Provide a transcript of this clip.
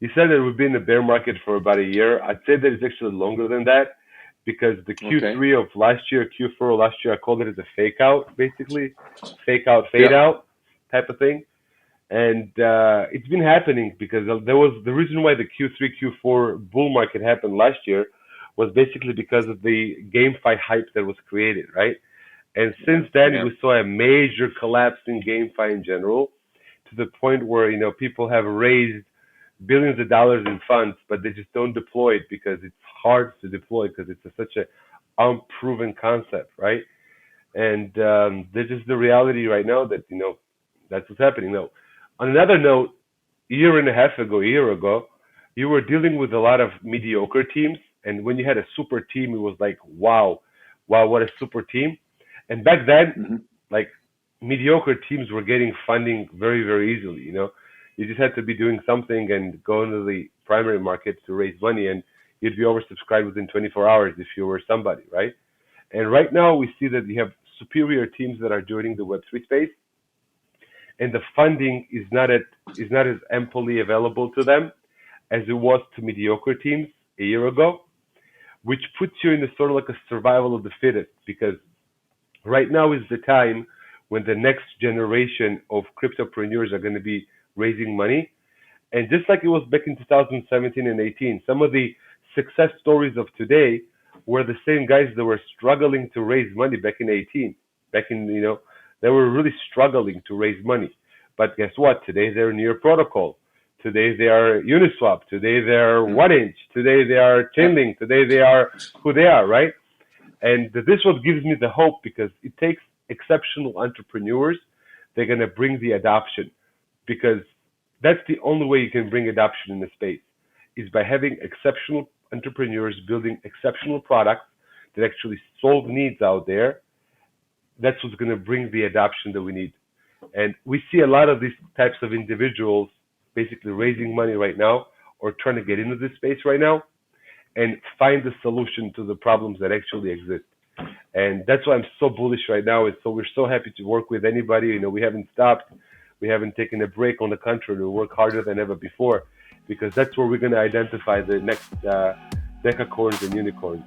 You said that we've been in a bear market for about a year. I'd say that it's actually longer than that because the Okay. Q3 of last year, Q4 of last year, I called it as a fake out, basically, fake out, fade Yeah. out type of thing. And it's been happening because there was the reason why the Q3, Q4 bull market happened last year was basically because of the GameFi hype that was created, right? And since Yeah. then, Yeah. we saw a major collapse in GameFi in general, to the point where people have raised billions of dollars in funds, but they just don't deploy it because it's hard to deploy because it's such a unproven concept, right? And this is the reality right now that that's what's happening. Now, on another note, a year and a half ago, a year ago, you were dealing with a lot of mediocre teams, and when you had a super team, it was like, wow, wow, what a super team. And back then, Hmm. like mediocre teams were getting funding very, very easily. You just had to be doing something and go into the primary market to raise money, and you'd be oversubscribed within 24 hours if you were somebody, right? And right now, we see that you have superior teams that are joining the Web3 space, and the funding is not as amply available to them as it was to mediocre teams a year ago, which puts you in a sort of like a survival of the fittest because right now is the time when the next generation of cryptopreneurs are going to be raising money. And just like it was back in 2017 and 18, some of the success stories of today were the same guys that were struggling to raise money back in 18. Back in, they were really struggling to raise money. But guess what? Today they're near protocol. Today they are Uniswap. Today they are Hmm. 1inch. Today they are Yeah. Chainlink. Today they are who they are, right? And this what gives me the hope because it takes exceptional entrepreneurs. They're going to bring the adoption because that's the only way you can bring adoption in the space is by having exceptional entrepreneurs building exceptional products that actually solve needs out there. That's what's going to bring the adoption that we need. And we see a lot of these types of individuals basically raising money right now or trying to get into this space right now and find the solution to the problems that actually exist. And that's why I'm so bullish right now. And so we're so happy to work with anybody. We haven't stopped. We haven't taken a break. On the contrary, we work harder than ever before because that's where we're going to identify the next decacorns and unicorns.